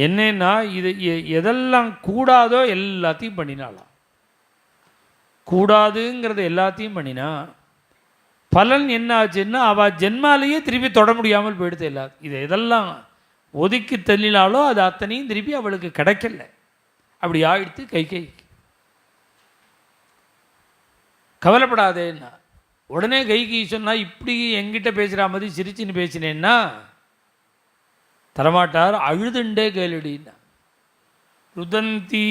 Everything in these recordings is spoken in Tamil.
என்னன்னா இது எதெல்லாம் கூடாதோ எல்லாத்தையும் பண்ணினாலாம். கூடாதுங்கிறத எல்லாத்தையும் பண்ணினா பலன் என்ன ஆச்சுன்னா அவள் ஜென்மாலேயே திருப்பி தொட முடியாமல் போயிடுது. இது எதெல்லாம் ஒதுக்கி தள்ளினாலோ அது அத்தனையும் திருப்பி அவளுக்கு கிடைக்கல. அப்படி ஆயிடுத்து கைகை. கவலைப்படாதேன்னா உடனே கைகை சொன்னால், இப்படி எங்கிட்ட பேசுகிற மாதிரி சிரிச்சின்னு பேசினேன்னா தரமாட்டார், அழுதுண்டே கேளுடின்னா. ருதந்தி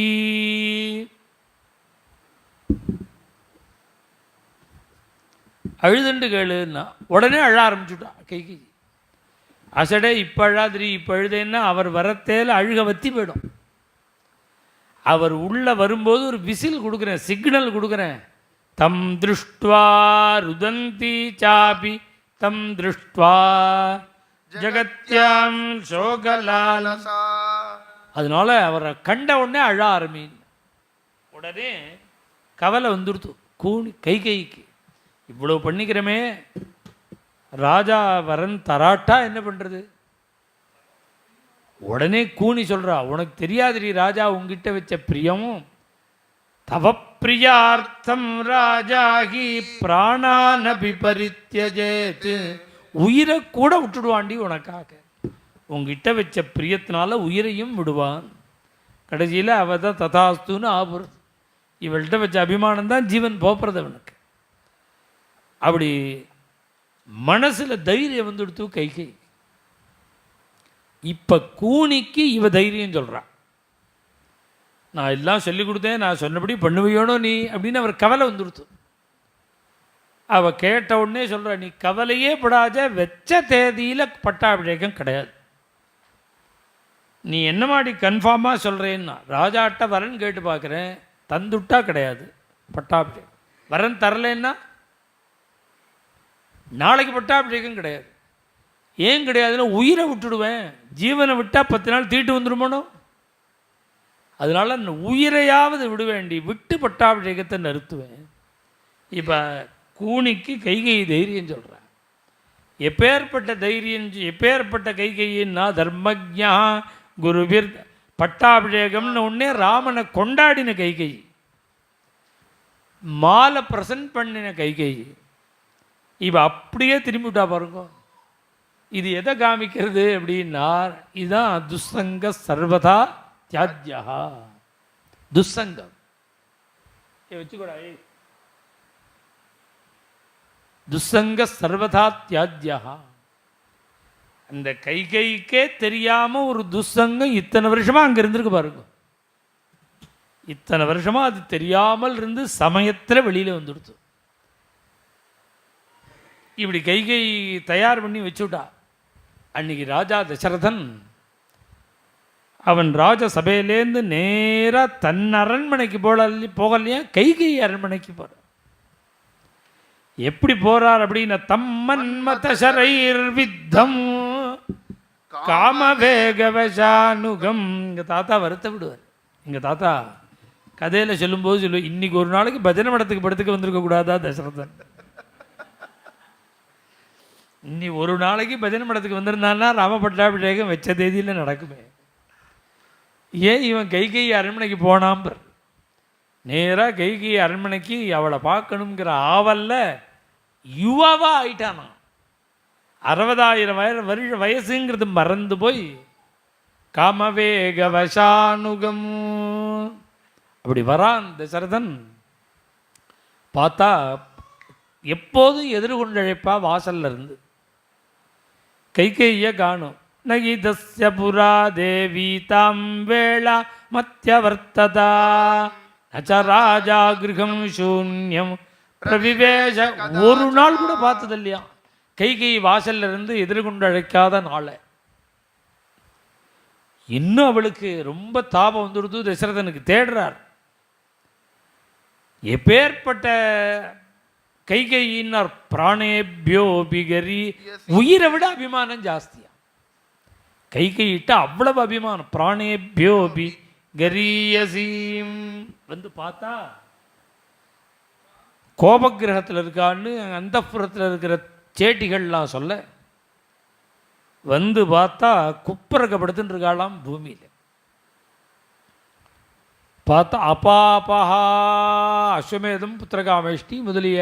அழுதுண்டு கேளுன்னா உடனே அழ ஆரம்பிச்சுட்டா கைகை. அசடே இப்போ அழாதிரி, இப்போ அழுதேன்னா அவர் வரத்தேல அழுக வத்தி போயிடும். அவர் உள்ளே வரும்போது ஒரு விசில் கொடுக்குறேன், சிக்னல் கொடுக்குறேன். தம் திருஷ்டுவா ருதந்தி சாபி தம் திருஷ்டுவா ஜகத்யாம் சோகலாலசா. அதனால அவரை கண்ட உடனே அழ ஆரம்பின். உடனே கவலை வந்துடுத்து கூணி கைகைக்கு. இவ்வளோ பண்ணிக்கிறமே, ராஜா வரன் தராட்டா என்ன பண்ணுறது? உடனே கூணி சொல்கிறா, உனக்கு தெரியாதிரி ராஜா உங்ககிட்ட வச்ச பிரியம். தவ பிரியார்த்தம் ராஜாகி பிராணானபி பரித்யஜேத். உயிரை கூட விட்டுடுவாண்டி உனக்காக. உங்ககிட்ட வச்ச பிரியத்தினால உயிரையும் விடுவான். கடைசியில் அவள் தான் ததாஸ்துன்னு ஆபுறது. இவள்கிட்ட வச்ச அபிமானம் தான் ஜீவன் போப்புறது அவனுக்கு. அப்படி மனசில் தைரியம் வந்துடுத்து கைகை. இப்போ கூனிக்கு இவ தைரியம் சொல்கிறான். நான் எல்லாம் சொல்லிக் கொடுத்தேன், நான் சொன்னபடி பண்ணுவையோனோ நீ அப்படின்னு அவர் கவலை வந்துடுத்து. அவள் கேட்ட உடனே சொல்கிறா, நீ கவலையே படாத, வெச்ச தேதியில் பட்டாபிஷேகம் கிடையாது. நீ என்ன மாதிரி கன்ஃபார்மாக சொல்கிறேன்னா, ராஜாட்ட வரன் கேட்டு பார்க்குறேன், தந்துட்டா கிடையாது பட்டாபிஷேகம். வரன் தரலைன்னா நாளைக்கு பட்டாபிஷேகம் கிடையாது. ஏன் கிடையாதுன்னா உயிரை விட்டுடுவேன். ஜீவனை விட்டால் 10 நாள் தீட்டு வந்துடுமோனோ. அதனால் அந்த உயிரையாவது விடுவேண்டி விட்டு பட்டாபிஷேகத்தை நிறுத்துவேன். இப்போ கூனிக்கு கைகை தைரியம் சொல்கிறேன். எப்பேற்பட்ட தைரியம், எப்பேற்பட்ட கைகைன்னா தர்மஜா குருவிர் பட்டாபிஷேகம்னு ஒன்றே ராமனை கொண்டாடின கைகை, மாலை ப்ரெசன்ட் பண்ணின கைகை. இப்போ அப்படியே திரும்பிவிட்டா பாருங்க. இது எதை காமிக்கிறது அப்படின்னா, இதுதான் துஸ்ஸங்க சர்வதா தியாஜ்யா. துஸ்ஸங்கம் வச்சுக்கூடா, துஸ்ஸங்க சர்வதா தியாஜ்யா. அந்த கைகைக்கே தெரியாமல் ஒரு துஸ்ஸங்கம் இத்தனை வருஷமாக அங்கே இருந்திருக்கு பாருங்க. இத்தனை வருஷமாக அது தெரியாமல் இருந்து சமயத்தில் வெளியில் வந்துடுச்சு. இப்படி கைகை தயார் பண்ணி வச்சுட்டா. அன்னைக்கு ராஜா தசரதன் அவன் ராஜ சபையிலேருந்து நேராக தன் அரண்மனைக்கு போகலையா, கைகை அரண்மனைக்கு போகிறார். எப்படி போகிறார் அப்படின்னா, தம்மன்மதசரைர் வித்தம் காமவேகவசானுகம். எங்கள் தாத்தா வருத்த விடுவார். எங்கள் தாத்தா கதையில் சொல்லும்போது சொல்லுவோம், இன்னைக்கு ஒரு நாளைக்கு பஜனை மடத்துக்கு படத்துக்கு வந்திருக்க கூடாதா தசரதன். இன்னி ஒரு நாளைக்கு பஜனை மடத்துக்கு வந்திருந்தான்னா ராமபட்டாபிஷேகம் வச்ச தேதியில் நடக்குமே. ஏன் இவன் கைகை அரண்மனைக்கு போனாம்பர். நேராக கைகை அரண்மனைக்கு அவளை பார்க்கணுங்கிற ஆவல்ல யுவாவா ஆயிட்டானா. 60,000 வயசுங்கிறது மறந்து போய் காமவேக வசானுகம் அப்படி வரான் தசரதன். பார்த்தா எப்போதும் எதிர்கொண்டு அழைப்பா வாசல்ல இருந்து. கைகையை காணும். நகிதஸ்ய புரா தேவி தாம் வேளா மத்தியவர்த்ததா நச்ச ராஜா கிரகம் சூன்யம் பிரவிவேஷ. ஒரு நாள் கூட பார்த்தது இல்லையா கைகை வாசல்ல இருந்து எதிர்கொண்டு அழைக்காத நாளை. இன்னும் அவளுக்கு ரொம்ப தாபம் வந்துடுது. தசரதனுக்கு தேடுறார். எப்பேற்பட்ட கைகையினார் பிராணேபியோ பிகரி. உயிரை விட அபிமானம் ஜாஸ்தியா கைகையிட்ட அவ்வளவு அபிமானம். பிராணேபியோ பி கரியசீம். வந்து பார்த்தா கோபகிரகத்தில் இருக்கான்னு அந்தப்புறத்தில் இருக்கிற சேட்டிகள்லாம் சொல்ல, வந்து பார்த்தா குப்பரக்கப்படுத்துன்னு இருக்காளாம் பூமியில். பார்த்தா அபாபஹா அஸ்வமேதம் புத்திரகாமேஷ்டி முதலிய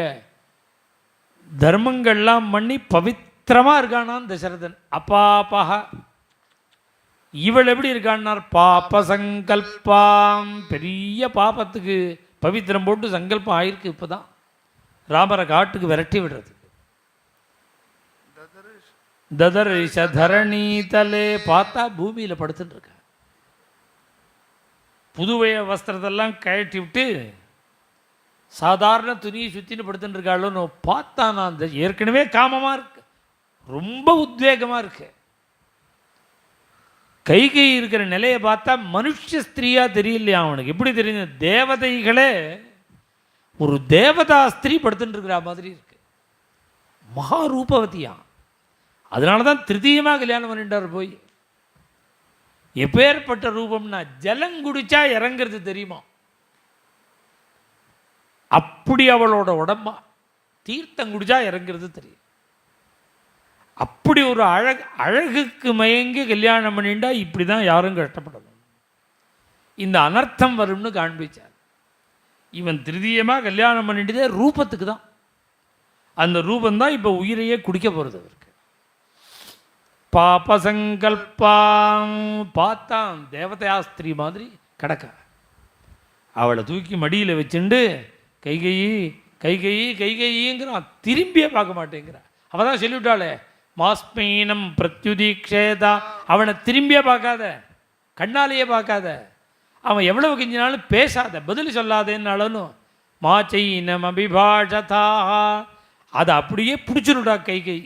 தர்மங்கள்லாம் பண்ணி பவித்திரமாக இருக்கானான் தசரதன். அபாபஹா இவள் எப்படி இருக்கான்னார், பாப சங்கல்பாம், பெரிய பாபத்துக்கு பவித்திரம் போட்டு சங்கல்பம் ஆயிருக்கு. இப்போ தான் ராமரை காட்டுக்கு விரட்டி விடுறது. ததர்ஷ தரணீதலே, பார்த்தா பூமியில் படுத்துட்டு இருக்க. புதுவைய வஸ்திரத்தெல்லாம் கழட்டி விட்டு சாதாரண துணியை சுற்றின்னு படுத்துட்டு இருக்காளோன்னு பார்த்தா நான் அந்த ஏற்கனவே காமமாக இருக்கு, ரொம்ப உத்வேகமாக இருக்கு. கைகை இருக்கிற நிலையை பார்த்தா மனுஷ ஸ்திரீயாக தெரியலையா அவனுக்கு. எப்படி தெரியுது, தேவதைகளே ஒரு தேவதா ஸ்திரீ படுத்துட்டு இருக்கிற மாதிரி இருக்கு, மகா ரூபவதியா. அதனால தான் திருத்தீயமாக கல்யாணம் பண்ணிட்டார் போய். எப்பேற்பட்ட ரூபம்னா ஜலங்குடிச்சா இறங்கிறது தெரியுமா, அப்படி அவளோட உடம்பா. தீர்த்தம் குடிச்சா இறங்கிறது தெரியும். அப்படி ஒரு அழகுக்கு மயங்கி கல்யாணம் பண்ணிட்டா இப்படி தான் யாரும் கஷ்டப்படணும். இந்த அனர்த்தம் வரும்னு காண்பிச்சார். இவன் திருதியமாக கல்யாணம் பண்ணிட்டதே ரூபத்துக்கு தான். அந்த ரூபந்தான் இப்போ உயிரையே குடிக்க போகிறது அவருக்கு. பாபசங்கல்பாம், பார்த்தான் தேவதையாஸ்திரி மாதிரி கிடக்க. அவளை தூக்கி மடியில் வச்சுண்டு கைகையி கைகையி கைகையிங்கிறான். திரும்பியே பார்க்க மாட்டேங்கிறான். அவள் தான் சொல்லிவிட்டாளே, மாஸ்மீனம் பிரத்யுதீக்ஷேதா. அவனை திரும்பியே பார்க்காத, கண்ணாலேயே பார்க்காத, அவன் எவ்வளவு கெஞ்சினாலும் பேசாத, பதில் சொல்லாதேன்னாலும் மாச்சைனம் அபிபாஷதா, அதை அப்படியே பிடிச்சுனுடா கைகை.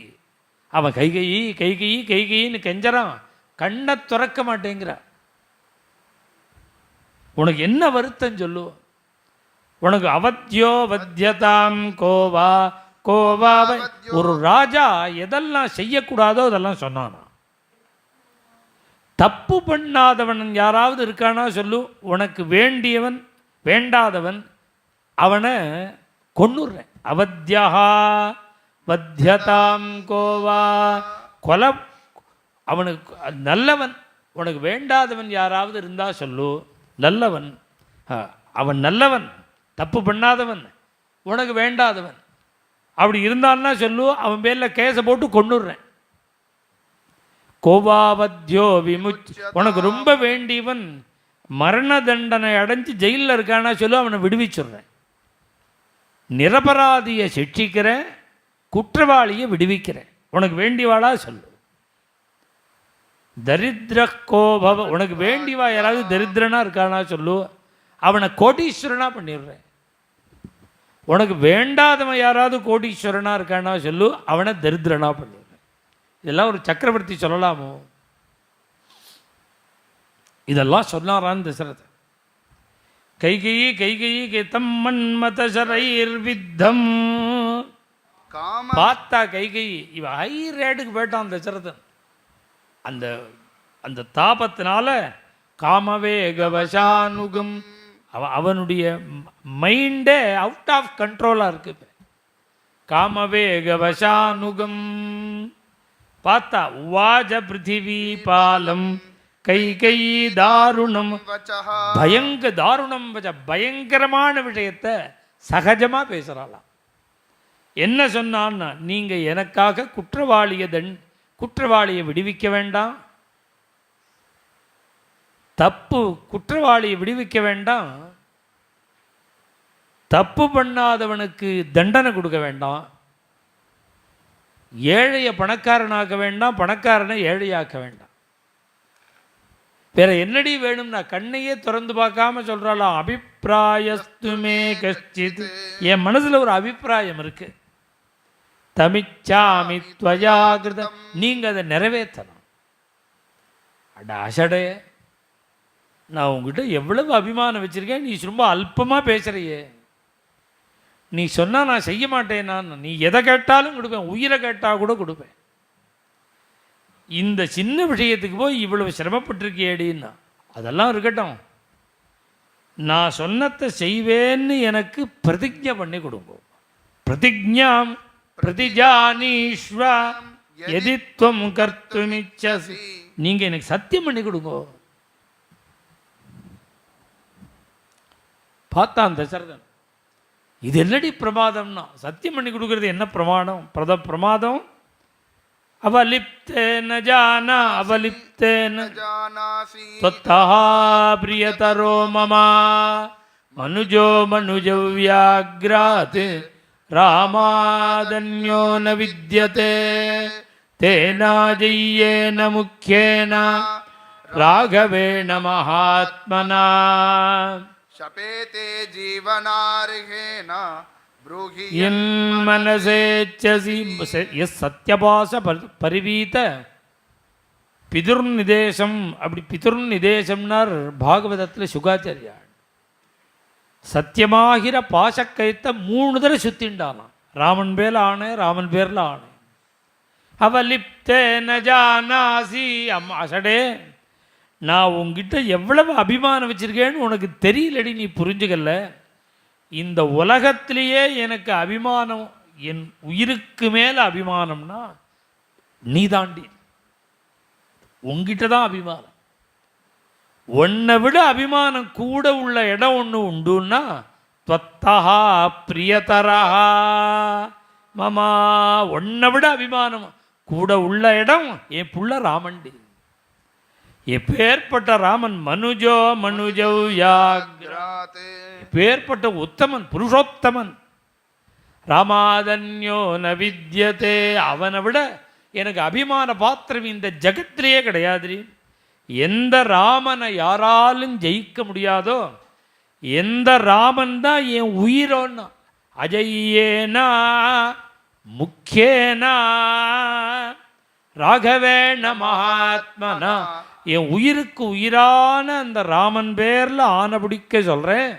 அவன் கைகையி கைகையி கைகையின்னு கெஞ்சறான், கண்ணை துறக்க மாட்டேங்கிறான். உனக்கு என்ன வருத்தம் சொல்லு, உனக்கு அவத்யோ வத்தியதாம் கோவா கோவாவை. ஒரு ராஜா எதெல்லாம் செய்யக்கூடாதோ அதெல்லாம் சொன்னானா. தப்பு பண்ணாதவன் யாராவது இருக்கானா சொல்லு. உனக்கு வேண்டியவன் வேண்டாதவன் அவனை கொன்னுடுறேன். அவத்யா வத்தியதாம் கோவா, கொலை. அவனுக்கு நல்லவன், உனக்கு வேண்டாதவன் யாராவது இருந்தா சொல்லு. நல்லவன், அவன் நல்லவன், தப்பு பண்ணாதவன், உனக்கு வேண்டாதவன் அப்படி இருந்தான்னா சொல்லு, அவன் பேரில் கேஸை போட்டு கொன்னுடுறேன். கோபாவத்யோ விமுச், உனக்கு ரொம்ப வேண்டியவன் மரண தண்டனை அடைஞ்சு ஜெயிலில் இருக்கானா சொல்லு, அவனை விடுவிச்சுடுறேன். நிரபராதியை சிக்ஷிக்கிறேன், குற்றவாளியை விடுவிக்கிறேன். உனக்கு வேண்டியவாளா சொல்லு. தரித்திர கோபவ, உனக்கு வேண்டியவா யாராவது தரித்திரனா இருக்கானா சொல்லு, அவனை கோடீஸ்வரனா பண்ணிடுறேன். உனக்கு வேண்டாதவன் யாராவது கோடீஸ்வரனா இருக்கானா சொல்லு, அவனை தரித்திரனா பண்ணிடுறேன். இதெல்லாம் ஒரு சக்கரவர்த்தி சொல்லலாமோ? இதெல்லாம் சொன்னாரான் தசரதன். கைகையி கைகையி கேத்தம் மன்மத சரைர் வித்தம். பார்த்தா கைகையி இவ ஹை ரேட்டுக்கு போயிட்டான் தசரதன். அந்த அந்த தாபத்தினால காமவேகவசானுகம், அவனுடைய மைண்டே அவுட் ஆஃப் கண்ட்ரோலாக இருக்கு. காமவேகவசானுகம் பார்த்தா உவாஜ பிருத்திவி பாலம் கைகை தாருணம் தாருணம் பயங்கரமான விஷயத்தை சகஜமாக பேசுகிறாளாம். என்ன சொன்னான்னா, நீங்கள் எனக்காக குற்றவாளியை விடுவிக்க வேண்டாம், குற்றவாளியை விடுவிக்க வேண்டாம், தப்பு பண்ணாதவனுக்கு தண்டனை கொடுக்க வேண்டாம், ஏழையை பணக்காரனாக்க வேண்டாம், பணக்காரனை ஏழையாக்க வேண்டாம். வேற என்னடி வேணும்னா கண்ணையே திறந்து பார்க்காம சொல்றாளாம். அபிப்பிராயஸ்துமே கஷ்டித், என் மனசுல ஒரு அபிப்பிராயம் இருக்கு. தமிச்சாமி துவயாகிருதம், நீங்க அதை நிறைவேற்றணும். அட அசடே, நான் உங்ககிட்ட எவ்வளவு அபிமானம் வச்சிருக்கேன், நீ ரொம்ப அல்பமா பேசுறியே. நீ சொன்னா நான் செய்ய மாட்டேன். நீ எதை கேட்டாலும் கொடுப்பேன், உயிரை கேட்டால் கூட கொடுப்பேன். இந்த சின்ன விஷயத்துக்கு போய் இவ்வளவு சிரமப்பட்டிருக்கேடின்னா, அதெல்லாம் இருக்கட்டும், நான் சொன்னத்தை செய்வேன்னு எனக்கு பிரதிஜை பண்ணி கொடுங்க. பிரதிஜாம் பிரதிஜானீஸ்வா எதித்வம் கர்த்துமிச்சசி, நீங்க எனக்கு சத்தியம் பண்ணி கொடுங்க. பார்த்தான் தசரதன். இது என்னடி பிரமாதம்னா, சத்தியம் பண்ணி கொடுக்கறது என்ன பிரமாதம்? பிரமாதம். அவலிப்தேன ஜானா அவலிப்தேன ஜானாசி त्वत्तः प्रियतरो मम मनुजो मनुजव्याघ्रात् रामादन्यो न विद्यते तेनाजय्येन मुख्येन राघवेण महात्मना शपेते जीवनार्हेण ब्रूहि यन्मनसेच्छसि यस् सत्यभास परिवीत பிதுர்நிதேசம். அப்படி பிதுர்நிதேசம்னார் பாகவதத்தில் சுகாச்சாரியா. சத்தியமாகிற பாசக்கயத்தை 3 தடவை சுத்தின்டாலாம். ராமன் பேரில் ஆணை, ராமன் பேரில் ஆணை. அவலிப்தேன ஜானாசி. அம்மா அசடே, நான் உங்ககிட்ட எவ்வளவு அபிமானம் வச்சிருக்கேன்னு உனக்கு தெரியலடி, நீ புரிஞ்சுக்கல. இந்த உலகத்திலேயே எனக்கு அபிமானம், என் உயிருக்கு மேலே அபிமானம்னா நீ தாண்டி. உங்ககிட்ட தான் அபிமானம். உன்னை விட அபிமானம் கூட உள்ள இடம் ஒன்று உண்டுன்னா त्वत्तः प्रियतरः மம. உன்னை விட அபிமானம் கூட உள்ள இடம் என் புள்ள ராமண்டி. எப்பேற்பட்ட ராமன், மனுஜோ மனுஜவ்யாக்ராத், எப்பேற்பட்ட உத்தமன், புருஷோத்தமன். ராமாதன்யோ ந வித்யதே, அவனை விட எனக்கு அபிமான பாத்திரம் இந்த ஜகத்திலேயே கிடையாது. எந்த ராமனை யாராலும் ஜெயிக்க முடியாதோ, எந்த ராமன் தான் என் உயிரோன்னா, அஜய்யேனா முக்கியேனா ராகவேண மகாத்மனா, என் உயிருக்கு உயிரான அந்த ராமன் பேரில் ஆனபிடிக்க சொல்கிறேன்.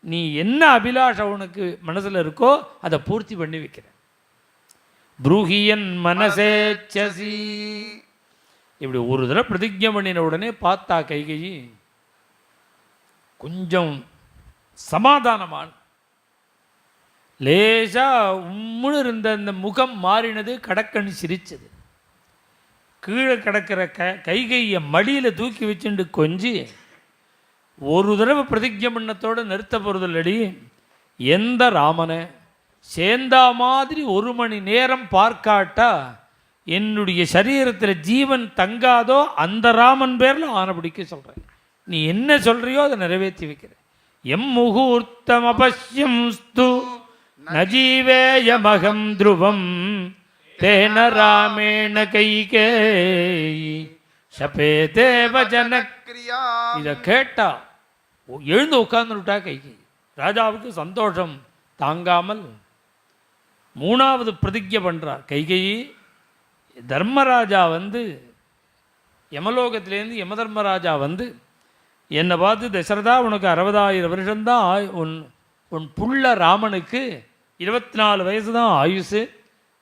நீ என்ன அபிலாஷம் உனக்கு மனசில் இருக்கோ அதை பூர்த்தி பண்ணி வைக்கிறேன். புரூஹியன் மனசேச்சசி. இப்படி ஒரு தடவை பிரதிஜை பண்ணின உடனே பார்த்தா கைகேயி கொஞ்சம் சமாதானமான, லேசா உம்முன்னு இருந்த அந்த முகம் மாறினது, கடக்கண் சிரிச்சது. கீழே கிடக்கிற கைகையை மடியில் தூக்கி வச்சுட்டு கொஞ்சி ஒரு தடவை பிரதிஜை பண்ணத்தோடு நிறுத்த போகிறதில்லடி. எந்த ராமனை சேர்ந்தா மாதிரி 1 மணி நேரம் பார்க்காட்டா என்னுடைய சரீரத்தில் ஜீவன் தங்காதோ அந்த ராமன் பேரில் ஆனபிடிக்க சொல்கிறேன். நீ என்ன சொல்கிறியோ அதை நிறைவேற்றி வைக்கிற. எம் முகூர்த்தம் அபஷ்யம்ஸ்து நஜீவேயமகம் துருவம் தேன ராமேண கைகேயி சபேதே வஜனக்ரியா. இதை கேட்டா எழுந்து உட்கார்ந்துட்டா கைகேயி. ராஜாவுக்கு சந்தோஷம் தாங்காமல் 3வது பிரதிஜை பண்ணுறார் கைகேயி. தர்மராஜா வந்து யமலோகத்திலேருந்து யமதர்மராஜா வந்து என்னை பார்த்து, தசரதா உனக்கு 60,000 வருஷம்தான், உன் புள்ள ராமனுக்கு 24 வயசு தான் ஆயுசு,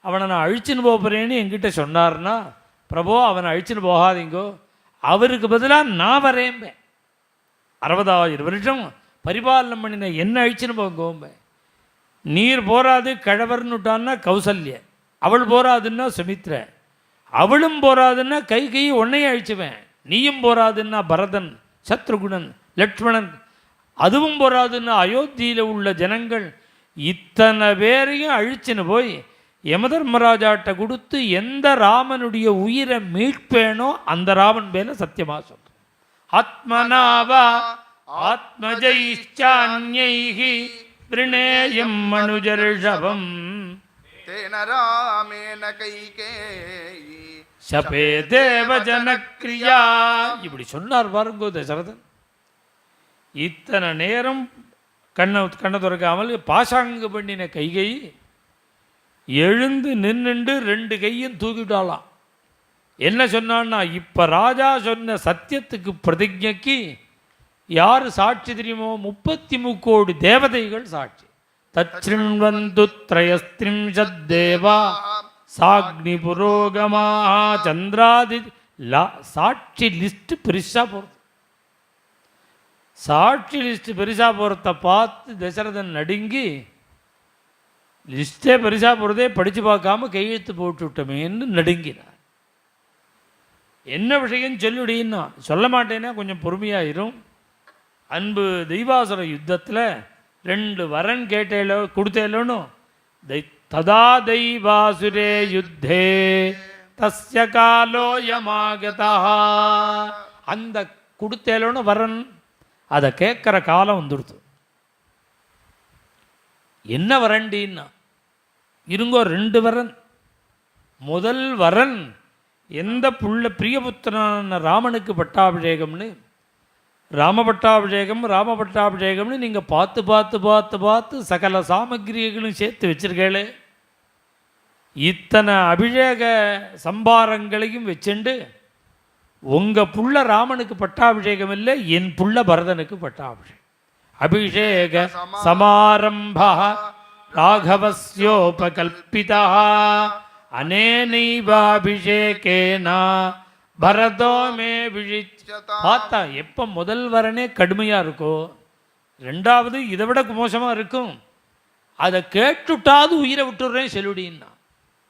அவனை நான் அழிச்சுன்னு போகிறேன்னு என்கிட்ட சொன்னார்னா, பிரபோ அவனை அழிச்சுன்னு போகாதீங்கோ, அவருக்கு பதிலாக நான் வரேன்பேன். 60,000 வருஷம் பரிபாலனம் பண்ணின என்ன அழிச்சுன்னு போங்கோம்பேன். நீர் போராது கழவர்னுட்டான்னா கௌசல்ய, அவள் போராதுன்னா சுமித்ர, அவளும் போராதுன்னா கைகை உன்னையே அழிச்சுவேன். நீயும் போராதுன்னா பரதன், சத்ருகுணன், லட்சுமணன், அதுவும் போராதுன்னா அயோத்தியில் உள்ள ஜனங்கள், இத்தனை பேரையும் அழிச்சுன்னு போய் யமதர்மராஜாட்ட கொடுத்து எந்த ராமனுடைய உயிரை மீட்பேனோ அந்த ராமன் பேர சத்தியமாக சொல்கிறேன். ஆத்மனாவா ஆத்மஜைச்சான்யைஹி பிரணேயம் மனுஜர்ஷவம் தேன ராமேண கைகேயி சபே தேவ ஜனக்ரியா. இப்படி சொன்னார் பாருங்கோ தசரதன். இத்தனை நேரம் கண்ணை துறக்காமல் பாசாங்கு பண்ணின கைகை எழுந்து நின்றுண்டு 2 கையும் தூக்கிட்டாலாம். என்ன சொன்னான்னா, இப்போ ராஜா சொன்ன சத்தியத்துக்கு பிரதிஜைக்கு யார் சாட்சி தெரியுமோ? 33 கோடி தேவதைகள் சாட்சி. தச்ருண்வந்து த்ரயஸ்த்ரிம்ஷத்தேவா சாக்னி புரோகமா சந்திராதி. சாட்சி லிஸ்ட் பெருசாக போகிறது. சாட்சி லிஸ்ட் பெருசாக போகிறத பார்த்து தசரதன் நடுங்கி, லிஸ்ட்டே பெருசாக போகிறதே படித்து பார்க்காம கையெழுத்து போட்டு விட்டோமேன்னு நடுங்கினார். என்ன விஷயம் சொல்லுடின்னா, சொல்ல மாட்டேன்னா கொஞ்சம் பொறுமையாயிரும், அன்பு தெய்வாசுர யுத்தத்தில் 2 வரன் கேட்டேலோ கொடுத்தேலோன்னு ததா தெய்வாசுரே யுத்தே தஸ்ய காலோ யமாகதா. அந்த கொடுத்தேலோன்னு வரன் அதை கேட்குற காலம் வந்துடுது. என்ன வரண்டின்னா இருங்கோ 2 வரன். முதல் வரன் எந்த புள்ள பிரியபுத்திரனான ராமனுக்கு பட்டாபிஷேகம்னு ராமபட்டாபிஷேகம்னு நீங்கள் பார்த்து பார்த்து பார்த்து பார்த்து சகல சாமகிரிகளும் சேர்த்து வச்சிருக்கேளே, இத்தனை அபிஷேக சம்பாரங்களையும் வச்சுண்டு உங்கள் புள்ள ராமனுக்கு பட்டாபிஷேகம் இல்லை, என் புள்ள பரதனுக்கு பட்டாபிஷேகம். அபிஷேக சமாரம்பா ராகவஸ்யோபகல்பிதா அனேனைவாபிஷேகேன பரதோ மே விழிச்சதா. பார்த்தா எப்போ முதல் வரனே கடுமையாக இருக்கோ, 2வது இதை விட மோசமாக இருக்கும். அதை கேட்டுட்டாது உயிரை விட்டுடுறேன் செல்லுடின்னா.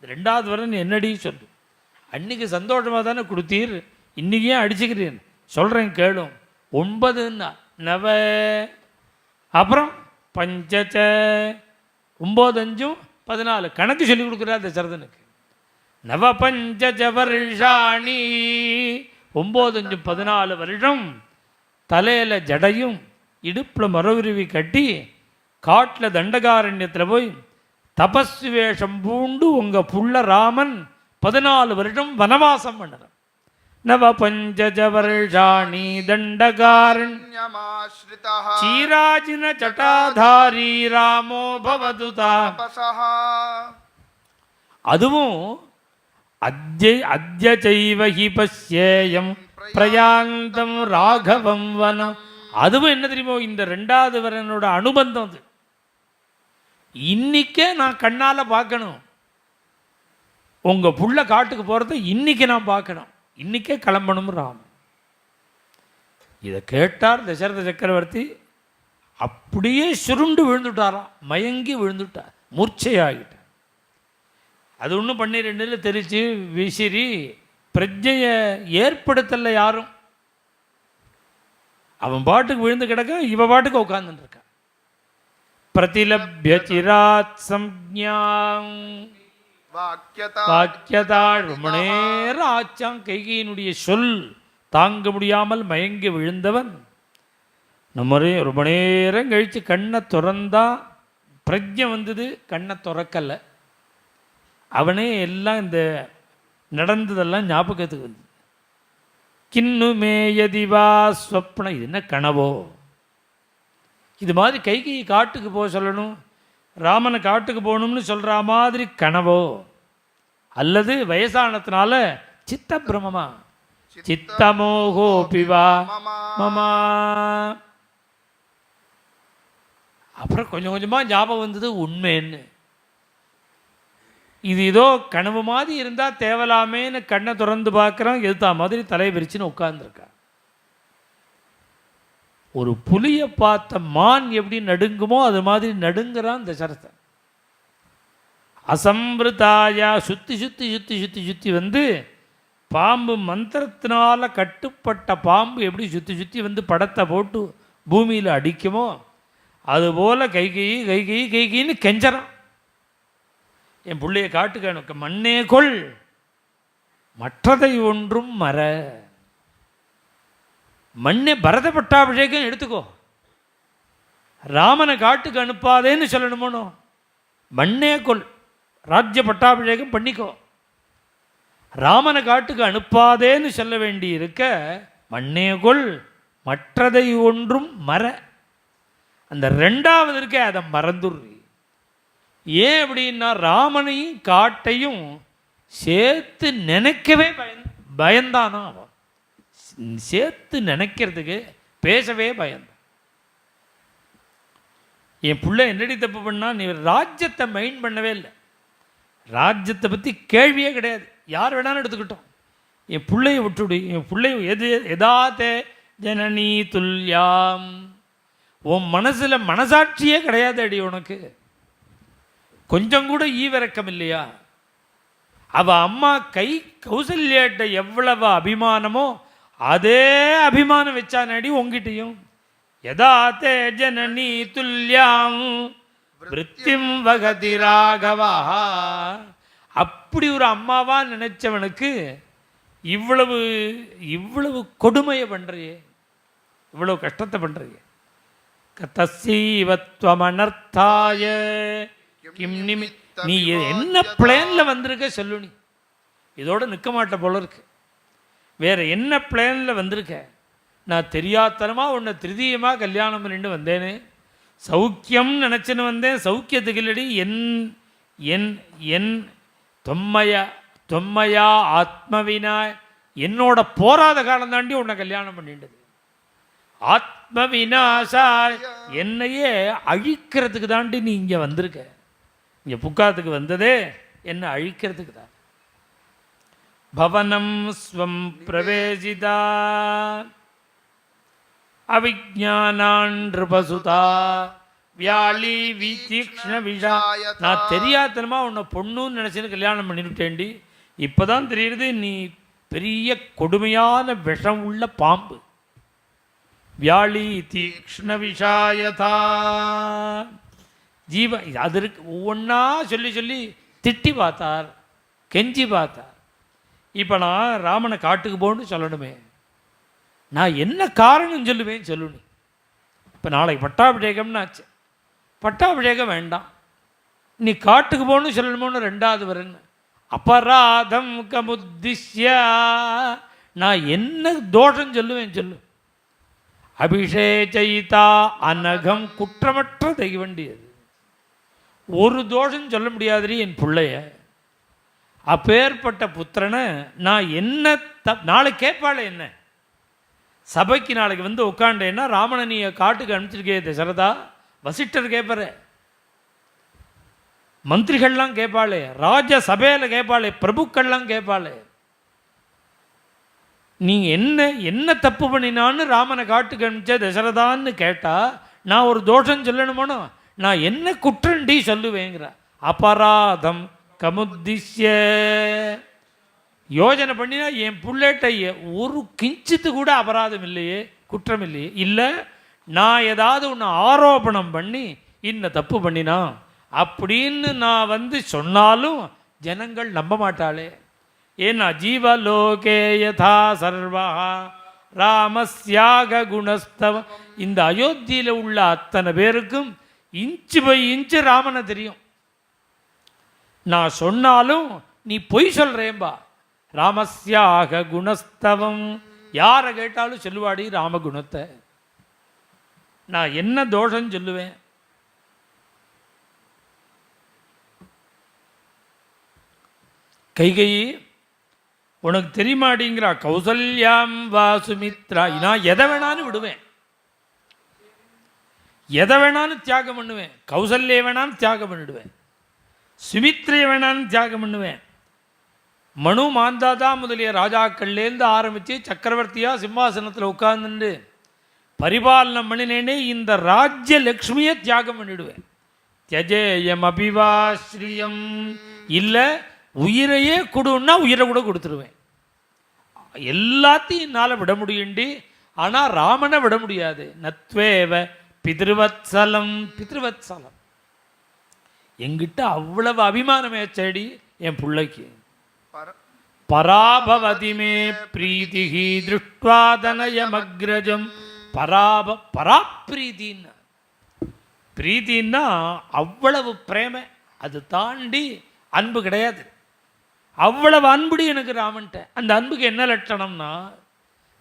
2வது வரன் என்னடி சொல்லு. அன்னைக்கு சந்தோஷமாக தானே கொடுத்தீர், இன்றைக்கே அடிச்சுக்கிறேன் சொல்கிறேன் கேளும். 9ன்னா நவ, அப்புறம் பஞ்சச்ச 9 5 14 கணக்கு சொல்லி கொடுக்குறார் தசரதனுக்கு. நவ பஞ்சச்ச வருஷாணி 9 5 14 வருஷம் தலையில் ஜடையும் இடுப்பில் மரவுருவி கட்டி காட்டில் தண்டகாரண்யத்தில் போய் தபஸ்வி வேஷம் பூண்டு உங்கள் புள்ள ராமன் 14 வருஷம் வனவாசம் பண்ணுறான். நவ பஞ்சஜ வருஷாணி தண்டகாரண்யமாஸ்ரிதः சீராஜின சட்டாதாரி ராமோ பவது தாபஸः. அதுவும் அத்ய சைவ ஹி பஸ்யேயம் பிரயாந்தம் ராகவம் வனம். அதுவும் என்ன தெரியுமோ, இந்த 2வது வரனோட அனுபந்தம் அது. இன்னைக்கே நான் கண்ணால் பார்க்கணும், உங்கள் புள்ள காட்டுக்கு போகிறத இன்னைக்கு நான் பார்க்கணும், இன்னைக்கே கிளம்பணும் ராம். இதை கேட்டார் தசரத சக்கரவர்த்தி. அப்படியே சுருண்டு விழுந்துட்டாராம், மயங்கி விழுந்துட்டார், மூர்ச்சையாகிட்டார். அது ஒன்றும் 12 தெரிச்சு விசிறி பிரஜையை ஏற்படுத்தல யாரும். அவன் பாட்டுக்கு விழுந்து கிடக்க, இவ பாட்டுக்கு உட்கார்ந்துட்டு இருக்கா. பிரதிலப்ய சிராத் சம்ஞாம் வாக்கியதா. ரொம்ப நேரம் ஆச்சான் கைகையினுடைய சொல் தாங்க முடியாமல் மயங்கி விழுந்தவன் ரொம்ப நேரம் கழித்து கண்ணை திறந்தா பிரஜை வந்தது, கண்ணை திறக்கலை. அவனே எல்லாம் இந்த நடந்ததெல்லாம் ஞாபகத்துக்கு வந்து கிண்ணுமே யதிவா ஸ்வப்னம். இது என்ன கனவோ? இது மாதிரி கைகையை காட்டுக்கு போக சொல்லணும், ராமனை காட்டுக்கு போகணும்னு சொல்கிற மாதிரி கனவோ, அல்லது வயசானத்தினால சித்த பிரமமா சித்தமோகோ பிவா மமா. அப்புறம் கொஞ்சம் கொஞ்சமாக ஞாபகம் வந்தது உண்மைன்னு. இது ஏதோ கனவு மாதிரி இருந்தால் தேவலாமேன்னு கண்ணை திறந்து பார்க்குறான், எதுத்தா மாதிரி தலையை விரிச்சுன்னு உட்கார்ந்துருக்கா. ஒரு புலியை பார்த்த மான் எப்படி நடுங்குமோ அது மாதிரி நடுங்குறான் தசரதன். அசம்பிருதாயா சுற்றி சுற்றி சுற்றி சுற்றி சுற்றி வந்து பாம்பு மந்திரத்தினால கட்டுப்பட்ட பாம்பு எப்படி சுற்றி சுற்றி வந்து படத்தை போட்டு பூமியில் அடிக்குமோ அதுபோல் கைகைன்னு கெஞ்சறான். என் பிள்ளைய காட்டுக்கு எனக்கு மண்ணே கொள் மற்றதை ஒன்றும் மற. மண்ணே பரத பட்டாபிஷேகம் எடுத்துக்கோ, ராமனை காட்டுக்கு அனுப்பாதேன்னு சொல்லணுமோனோ. மண்ணே கொள், ராஜ்ய பட்டாபிஷேகம் பண்ணிக்கோ. ராமனை காட்டுக்கு அனுப்பாதேன்னு சொல்ல வேண்டி இருக்க மண்ணே கொள் மற்றதை ஒன்றும் மற. அந்த 2வது இருக்க அதை மறந்துடுறி. ஏன் அப்படின்னா ராமனையும் காட்டையும் சேர்த்து நினைக்கவே பயந்தானா அவன். சேர்த்து நினைக்கிறதுக்கு பேசவே பயந்தான். என் பிள்ளை என்னடி தப்பு பண்ணா, நீ ராஜ்யத்தை மைண்ட் பண்ணவே இல்லை, ராஜ்யத்தை பற்றி கேள்வியே கிடையாது, யார் வேணாலும் எடுத்துக்கிட்டோம், என் பிள்ளையை விட்டுடு, என் பிள்ளை எதாத்தே ஜனனி துல்யாம். உன் மனசில் மனசாட்சியே கிடையாது அடி, உனக்கு கொஞ்சம் கூட ஈவிரக்கம் இல்லையா? அவள் அம்மா கௌசல்யாட்ட எவ்வளவு அபிமானமோ அதே அபிமானம் வச்சானடி உங்ககிட்டையும். யதா தே ஜனனி துல்யாம் விருத்திம் வகதி ராகவா. அப்படி ஒரு அம்மாவா நினைச்சவனுக்கு இவ்வளவு இவ்வளவு கொடுமையை பண்றியே, இவ்வளவு கஷ்டத்தை பண்றியே. தஸ்ஸீவத்வமனர்த்தாய கிம் நிமித்த. நீ என்ன பிளேன்ல வந்திருக்க சொல்லு. நீ இதோட நிற்க மாட்ட போல இருக்கு. வேற என்ன பிளேன்ல வந்திருக்க? நான் தெரியாதனமாக உன்னை திருதியமாக கல்யாணம் பண்ணிட்டு வந்தேனே, சௌக்கியம் நினச்சின்னு வந்தேன், சௌக்கியத்துக்கு இல்லடி. என் என் என் தொம்மையா ஆத்மவினா, என்னோட போராத காலம் தாண்டி உன்னை கல்யாணம் பண்ணிட்டது. ஆத்மவினாசா, என்னையே அழிக்கிறதுக்கு தாண்டி நீ இங்கே வந்திருக்க. இங்கே புக்காத்துக்கு வந்ததே என்னை அழிக்கிறதுக்கு தான். பவனம் ஸ்வம் பிரவேசிதா அவிஜானான்றுபசுதா வியாழி விதீக்ஷ்ண விஷா. நான் தெரியாதனமா உன்னை பொண்ணுன்னு நினச்சின்னு கல்யாணம் பண்ணிவிட்டேன்டி. இப்போதான் தெரியுது நீ பெரிய கொடுமையான விஷம் உள்ள பாம்பு. வியாழி தீக்ஷ்ண விஷாயதா ஜீவ. அதற்கு ஒவ்வொன்றா சொல்லி சொல்லி திட்டி பார்த்தார், கெஞ்சி பார்த்தார். இப்போ நான் ராமனை காட்டுக்கு போன்னு சொல்லணுமே, நான் என்ன காரணம் சொல்லுவேன் சொல்லு. நீ இப்போ நாளைக்கு பட்டாபிஷேகம்னு ஆச்சு, பட்டாபிஷேகம் வேண்டாம், நீ காட்டுக்கு போகணும்னு சொல்லணுமோன்னு ரெண்டாவது வரேன்னு. அபராதம் கமுத்திஷ்யா, நான் என்ன தோஷம் சொல்லுவேன் சொல்லு. அபிஷேகிதா அனகம், குற்றமற்ற தெய்வண்டியது. ஒரு தோஷம் சொல்ல முடியாதுரி என் பிள்ளைய. அப்பேற்பட்ட புத்திரனை நான் என்ன நாளைக்கு கேட்பாளே என்ன சபைக்கு நாளைக்கு வந்து உட்காண்டேன்னா, ராமனை நீ காட்டுக்கு அனுப்பிச்சிருக்கே தசரதா, வசிஷ்டர் கேட்பாரு, மந்திரிகள்லாம் கேட்பாளே, ராஜ சபையில் கேட்பாளே, பிரபுக்கள்லாம் கேட்பாளே, நீ என்ன என்ன தப்பு பண்ணினான்னு ராமனை காட்டுக்கு அனுப்பிச்ச தசரதான்னு கேட்டா நான் ஒரு தோஷம் சொல்லணுமோனோ, நான் என்ன குற்றண்டி சொல்லுவேங்கிற. அபராதம் கமுத்திஷ்ய, யோஜனை பண்ணினா என் புள்ளேட்ட ஒரு கிஞ்சித்து கூட அபராதம் இல்லையே, குற்றம் இல்லையே. இல்லை நான் ஏதாவது ஒன்று ஆரோபணம் பண்ணி இன்ன தப்பு பண்ணினா அப்படின்னு நான் வந்து சொன்னாலும் ஜனங்கள் நம்ப மாட்டாளே. ஏன்னா ஜீவலோகே யதா சர்வா ராமஸ்யாக குணஸ்தவ. இந்த அயோத்தியில் உள்ள அத்தனை பேருக்கும் இன்ச்சு பை இன்ச்சு ராமனை தெரியும். நான் சொன்னாலும் நீ பொய் சொல்றேன்பா. ராமஸ்யாக குணஸ்தவம், யாரை கேட்டாலும் சொல்லுவாடி ராமகுணத்தை. நான் என்ன தோஷம் சொல்லுவேன்? கைகையி உனக்கு தெரியுமாடிங்கிறா. கௌசல்யாம் வா சுமித்ரா, நான் எதை வேணாலும் விடுவேன், எதை வேணாலும் தியாகம் பண்ணுவேன். கௌசல்ய வேணாலும் தியாகம் பண்ணிடுவேன், சுமித்ரையை வேணாலும் தியாகம் பண்ணுவேன். மனு மாந்தாதா முதலிய ராஜாக்கள்லேருந்து ஆரம்பித்து சக்கரவர்த்தியாக சிம்மாசனத்தில் உட்கார்ந்துட்டு பரிபாலனம் பண்ணினேனே, இந்த ராஜ்ய லக்ஷ்மியை தியாகம் பண்ணிடுவேன். தியஜேயம் அபிவாஸ்ரீயம், இல்லை உயிரையே கொடுன்னா உயிரை கூட கொடுத்துருவேன். எல்லாத்தையும் என்னால் விட முடியுண்டி, ஆனால் ராமனை விட முடியாது. நத்வேவ பிதிருவத்சலம், பிதிருவத்சலம் எங்கிட்ட அவ்வளவு அபிமானமே செடி என் பிள்ளைக்கு. பராபவதிமே பிரீதிஹி திருஷ்டுவாதனயமக்ரஜம். பராப்பிரீதின்னா, பிரீதின்னா அவ்வளவு பிரேம, அது தாண்டி அன்பு கிடையாது. அவ்வளவு அன்புடி எனக்கு ராமன்ட்ட. அந்த அன்புக்கு என்ன லட்சணம்னா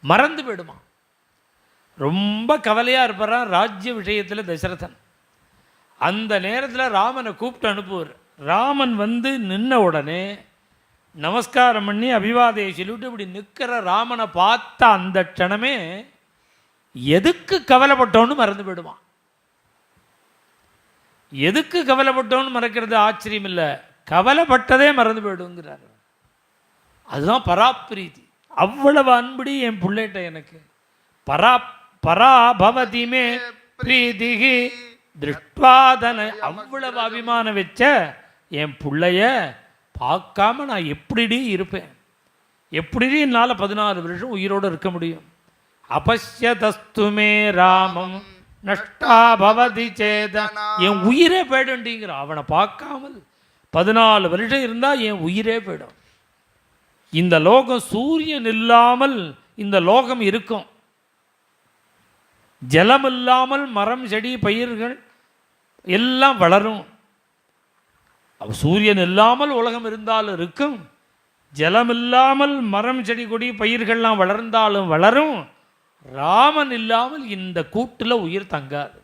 மறந்து போயிடுமா. ரொம்ப கவலையாக இருப்பாரான் ராஜ்ய விஷயத்தில் தசரதன். அந்த நேரத்தில் ராமனை கூப்பிட்டு அனுப்புவார். ராமன் வந்து நின்ன உடனே நமஸ்காரம் பண்ணி அபிவாதையை சொல்லிவிட்டு இப்படி நிற்கிற ராமனை பார்த்த அந்த க்ஷணமே எதுக்கு கவலைப்பட்டோன்னு மறந்து போயிடுவான். எதுக்கு கவலைப்பட்டோன்னு மறக்கிறது ஆச்சரியம் இல்லை, கவலைப்பட்டதே மறந்து போயிடுங்கிறார். அதுதான் பராப்பிரீதி. அவ்வளவு அன்புடி என் பிள்ளைகிட்ட எனக்கு. பராபவதிமே பிரீதிகி திருஷ்டுவாதன, அவ்வளவு அபிமானம் வச்ச என் பிள்ளைய பார்க்காம நான் எப்படி இருப்பேன்? எப்படி என்னால் 14 வருஷம் உயிரோடு இருக்க முடியும்? அபஷ்யதஸ்து மே ராமம் நஷ்டா பவதி சேதனா. என் உயிரே போயிடும்டிங்கிற. அவனை பார்க்காமல் 14 வருஷம் இருந்தால் என் உயிரே போயிடும். இந்த லோகம் சூரியன் இல்லாமல் இந்த லோகம் இருக்கும். ஜலம் இல்லாமல் மரம் செடி பயிர்கள் எல்லாம் வளரும். சூரியன் இல்லாமல் உலகம் இருந்தாலும் இருக்கும். ஜலம் இல்லாமல் மரம் செடி கொடி பயிர்கள்லாம் வளர்ந்தாலும் வளரும். ராமன் இல்லாமல் இந்த கூட்டில் உயிர் தங்காது.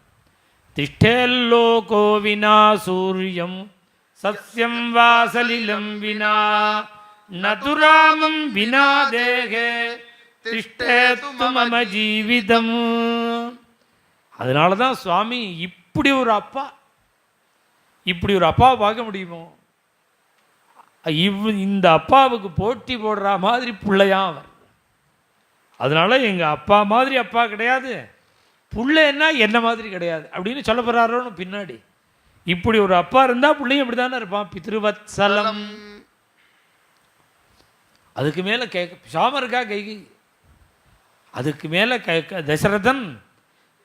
திஷ்டேல்லோகோ வினா சூரியம் சத்யம் வாசலிலம் வினா நதுராமம் வினா தேகே திஷ்டேத்து மம ஜீவிதம். அதனால தான் சுவாமி இப்படி ஒரு அப்பாவை பார்க்க முடியுமோ? இந்த அப்பாவுக்கு போட்டி போடுற மாதிரி பிள்ளையா அவர். அதனால எங்கள் அப்பா மாதிரி அப்பா கிடையாது, பிள்ளைன்னா என்ன மாதிரி கிடையாது அப்படின்னு சொல்ல போகிறாரோன்னு பின்னாடி. இப்படி ஒரு அப்பா இருந்தால் பிள்ளையும் இப்படி தானே இருப்பான். பித்ருவத்சலம். அதுக்கு மேலே சாம இருக்கா கைகை. அதுக்கு மேலே தசரதன்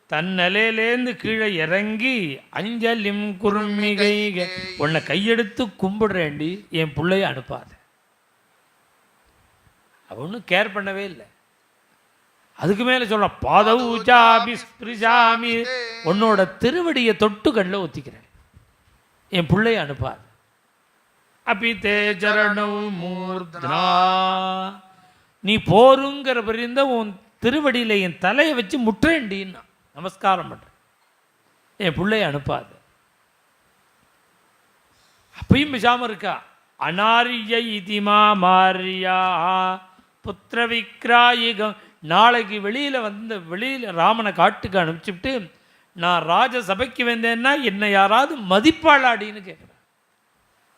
தன் நிலையிலேருந்து கீழே இறங்கி அஞ்சலிம் குருமிகை, உன்னை கையெடுத்து கும்பிடுறேண்டி, என் பிள்ளைய அனுப்பாது. அவ ஒன்றும் கேர் பண்ணவே இல்லை. அதுக்கு மேலே சொல்ல பாதவுச்சாமி, உன்னோட திருவடியை தொட்டு கண்ணில் ஒத்திக்கிறேன், என் பிள்ளைய அனுப்பாது. அப்பி தேஜரணம் மூர்தனா, நீ போருங்கிற பிரிந்த உன் திருவடியில் என் தலையை வச்சு முற்றேண்டின்னா நமஸ்காரம் பண்ணுறேன், என் பிள்ளைய அனுப்பாது. அப்பயும் பேசாமல் இருக்கா. அனாரிய இதிமா மாரியா புத்திர விக்ராயிகம். நாளைக்கு வெளியில் ராமனை காட்டுக்கு அனுப்பிச்சுட்டு நான் ராஜசபைக்கு வந்தேன்னா என்னை யாராவது மதிப்பாளாடின்னு கேட்குறேன்.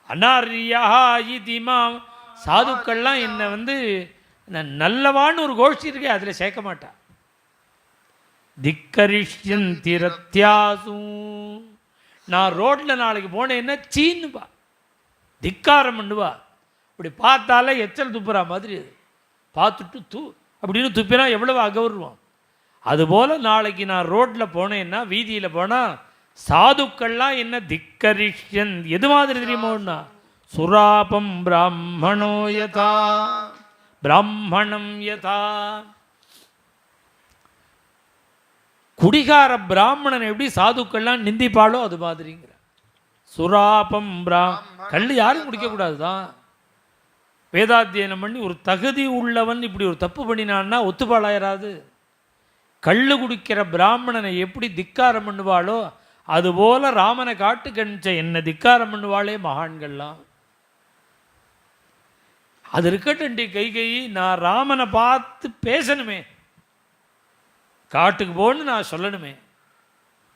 அனாரியா இதிமா, சாதுக்கள்லாம் என்னை நல்லவான்னு ஒரு கோஷ்டி இருக்கே அதில் சேர்க்க மாட்டா. திக்கரிஷ்யன் திரத்தியாசும், நான் ரோட்டில் நாளைக்கு போனேன்னா சீன்னுப்பா, திக்காரம் பண்ணுவா. இப்படி பார்த்தாலே எச்சல் துப்புறா மாதிரி, அது பார்த்துட்டு அப்படின்னு துப்பினா எவ்வளவு அகௌரவம். அதுபோல் நாளைக்கு நான் ரோட்டில் போனேன்னா, வீதியில் போனால் சாதுக்கள்லாம் என்ன திக்கரிஷ்யன் எது மாதிரி தெரியுமோன்னா, சுராபம் பிராமணோ யதா பிராமணம் யதா. குடிகார பிராமணன் எப்படி சாதுக்கள்லாம் நிந்திப்பாளோ அது மாதிரிங்கிற. சுராபம் கல் யாரும் குடிக்கக்கூடாது தான். வேதாத்தியனம் பண்ணி ஒரு தகுதி உள்ளவன் இப்படி ஒரு தப்பு பண்ணினான்னா ஒத்துப்பாளாயிராது. கள்ளு குடிக்கிற பிராமணனை எப்படி திக்காரம் பண்ணுவாளோ அதுபோல ராமனை காட்டு கணிச்ச என்ன திக்காரம் பண்ணுவாளே மகான்கள்லாம். அது இருக்கட்டும்டி கைகை, நான் ராமனை பார்த்து பேசணுமே, காட்டுக்கு போன்னு நான் சொல்லணுமே.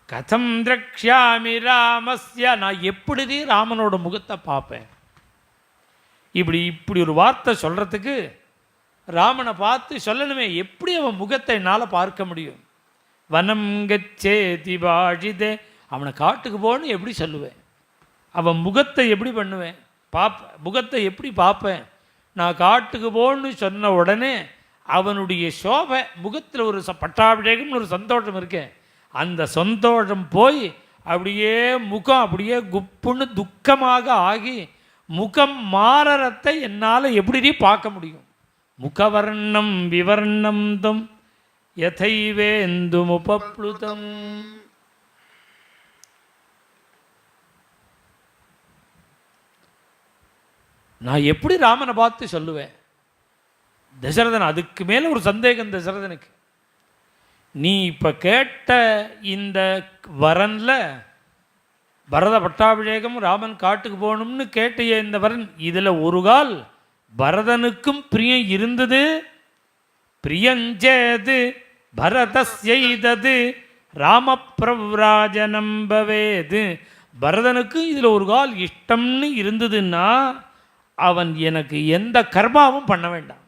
கதம் திரக்ஷாமி ராமஸ்ய, நான் எப்படி ராமனோட முகத்தை பார்ப்பேன். இப்படி ஒரு வார்த்தை சொல்கிறதுக்கு ராமனை பார்த்து சொல்லணுமே, எப்படி அவன் முகத்தை என்னால் பார்க்க முடியும். வனம் கச்சேதி பாஷிதே, அவனை காட்டுக்கு போன்னு எப்படி சொல்லுவேன், அவன் முகத்தை எப்படி பண்ணுவேன், முகத்தை எப்படி பார்ப்பேன். நான் காட்டுக்கு போன்னு சொன்ன உடனே அவனுடைய சோபை முகத்தில் ஒரு பட்டாபிஷேகம்னு ஒரு சந்தோஷம் இருக்கேன், அந்த சந்தோஷம் போய் அப்படியே முகம் அப்படியே குப்புன்னு துக்கமாக ஆகி முகம் மாறத்தை என்னால் எப்படி பார்க்க முடியும். முகவர்ணம் விவர்ணம் தம் யதைவேந்து முபப்ளுதம். நான் எப்படி ராமனை பார்த்து சொல்லுவேன். தசரதன் அதுக்கு மேலே ஒரு சந்தேகம் தசரதனுக்கு. நீ இப்போ கேட்ட இந்த வரனில் பரத பட்டாபிஷேகம் ராமன் காட்டுக்கு போகணும்னு கேட்டிய இந்த வரன், இதில் ஒரு கால் பரதனுக்கும் பிரியம் இருந்தது. பிரியஞ்சேது பரதஸ்யைதது ராமப்பிரவ்ராஜனம் பவேது. பரதனுக்கும் இதில் ஒரு கால் இஷ்டம்னு இருந்ததுன்னா அவன் எனக்கு எந்த கர்மாவும் பண்ண வேண்டாம்.